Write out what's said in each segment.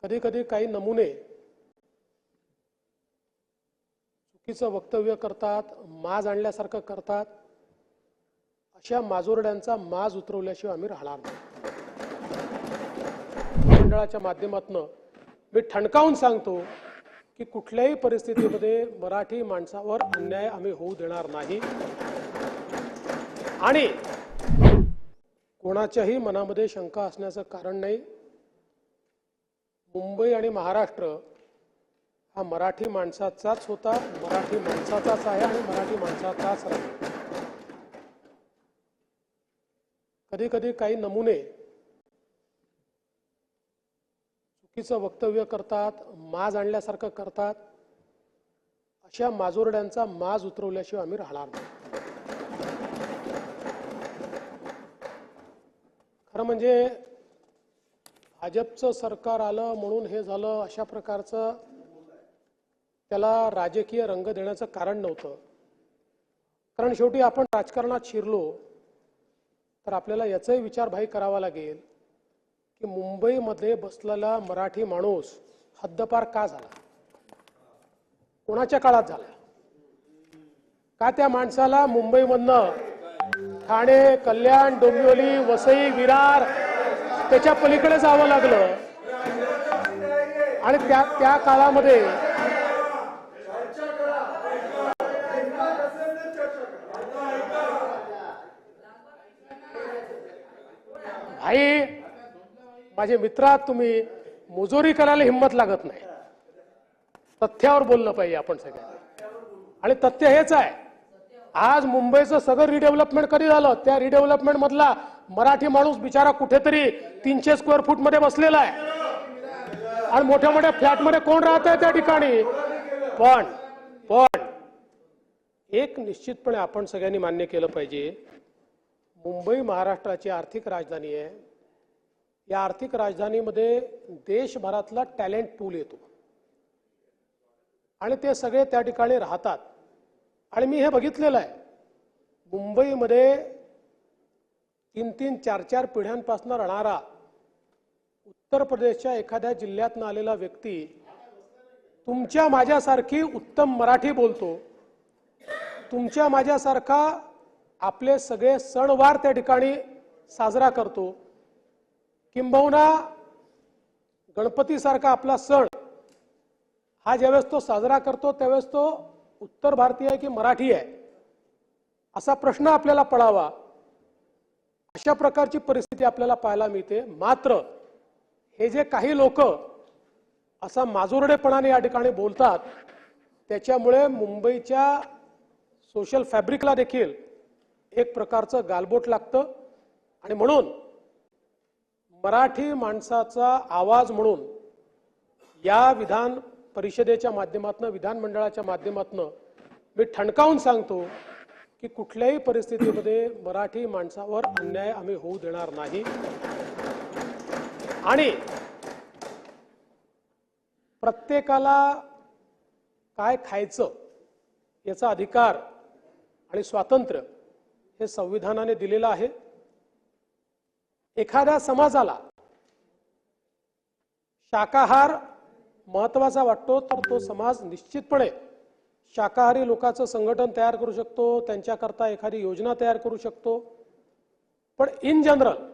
कधी कधी काही नमुने चुकीचं वक्तव्य करतात, माज आणल्यासारखं करतात. अशा माजोरड्यांचा माज उतरवल्याशिवाय आम्ही राहणार नाही. मंडळाच्या माध्यमातून मी ठणकावून सांगतो की कुठल्याही परिस्थितीमध्ये मराठी माणसावर अन्याय आम्ही होऊ देणार नाही आणि कोणाच्याही मनामध्ये शंका असण्याचं कारण नाही. मुंबई आणि महाराष्ट्र हा मराठी माणसाचाच होता, मराठी माणसाचाच आहे आणि मराठी माणसाचाच राहील. कधी कधी काही नमुने चुकीचं वक्तव्य करतात, माज आणल्यासारखं करतात. अशा माजोरड्यांचा माज उतरवल्याशिवाय आम्ही राहणार नाही. खरं म्हणजे भाजपचं सरकार आलं म्हणून हे झालं अशा प्रकारचं त्याला राजकीय रंग देण्याचं कारण नव्हतं. कारण शेवटी आपण राजकारणात शिरलो तर आपल्याला याचाही विचारभाई करावा लागेल की मुंबईमध्ये बसलेला मराठी माणूस हद्दपार का झाला, कोणाच्या काळात झाला, का त्या माणसाला मुंबईमधनं ठाणे, कल्याण, डोंबिवली, वसई, विरार त्याच्या पलीकडे जावं लागलं आणि त्या काळामध्ये भाई माझे मित्र आहात तुम्ही, मुजोरी करायला हिंमत लागत नाही. तथ्यावर बोललं पाहिजे आपण सगळ्यांनी आणि तथ्य हेच आहे. आज मुंबईचं सगळं रिडेव्हलपमेंट कधी झालं, त्या रिडेव्हलपमेंट मधला मराठी माणूस बिचारा कुठेतरी 300 स्क्वेअर फूट मध्ये बसलेला आहे आणि मोठ्या मोठ्या फ्लॅट मध्ये कोण राहत आहे त्या ठिकाणी. पण एक निश्चितपणे आपण सगळ्यांनी मान्य केलं पाहिजे, मुंबई महाराष्ट्राची आर्थिक राजधानी आहे. या आर्थिक राजधानीमध्ये देशभरातला टॅलेंट पूल येतो आणि ते सगळे त्या ठिकाणी राहतात. आणि मी हे बघितलेलं आहे, मुंबईमध्ये 3-3, 4-4 पिढ्यांपासून राहणारा उत्तर प्रदेशच्या एखाद्या जिल्ह्यातून आलेला व्यक्ती तुमच्या माझ्यासारखी उत्तम मराठी बोलतो, तुमच्या माझ्यासारखा आपले सगळे सणवार त्या ठिकाणी साजरा करतो. किंबहुना गणपतीसारखा आपला सण हा ज्यावेळेस तो साजरा करतो त्यावेळेस तो उत्तर भारतीय आहे की मराठी आहे असा प्रश्न आपल्याला पडावा. अशा प्रकारची परिस्थिती आपल्याला पाहायला मिळते. मात्र हे जे काही लोक असा माजोरडेपणाने या ठिकाणी बोलतात त्याच्यामुळे मुंबईच्या सोशल फॅब्रिकला देखील एक प्रकारचं गालबोट लागतं आणि म्हणून मराठी माणसाचा आवाज म्हणून या विधान परिषदेच्या माध्यमातून, विधानमंडळाच्या माध्यमातून मी ठणकावून सांगतो की कुठल्याही परिस्थितीमध्ये मराठी माणसावर अन्याय आम्ही होऊ देणार नाही आणि प्रत्येकाला काय खायचं याचा अधिकार आणि स्वातंत्र्य हे संविधानाने दिलेलं आहे. एखाद्या समाजाला शाकाहार महत्त्वाचा वाटतो तर तो समाज निश्चितपणे शाकाहारी लोकांचं संघटन तयार करू शकतो, त्यांच्याकरता एखादी योजना तयार करू शकतो. पण इन जनरल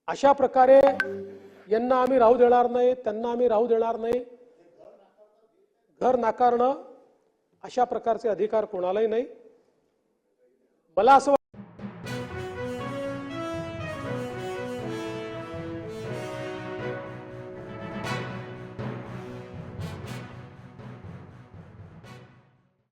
अशा प्रकारे यांना आम्ही राहू देणार नाही, त्यांना आम्ही राहू देणार नाही, घर नाकारणं अशा प्रकारचे अधिकार कोणालाही नाही. मला असं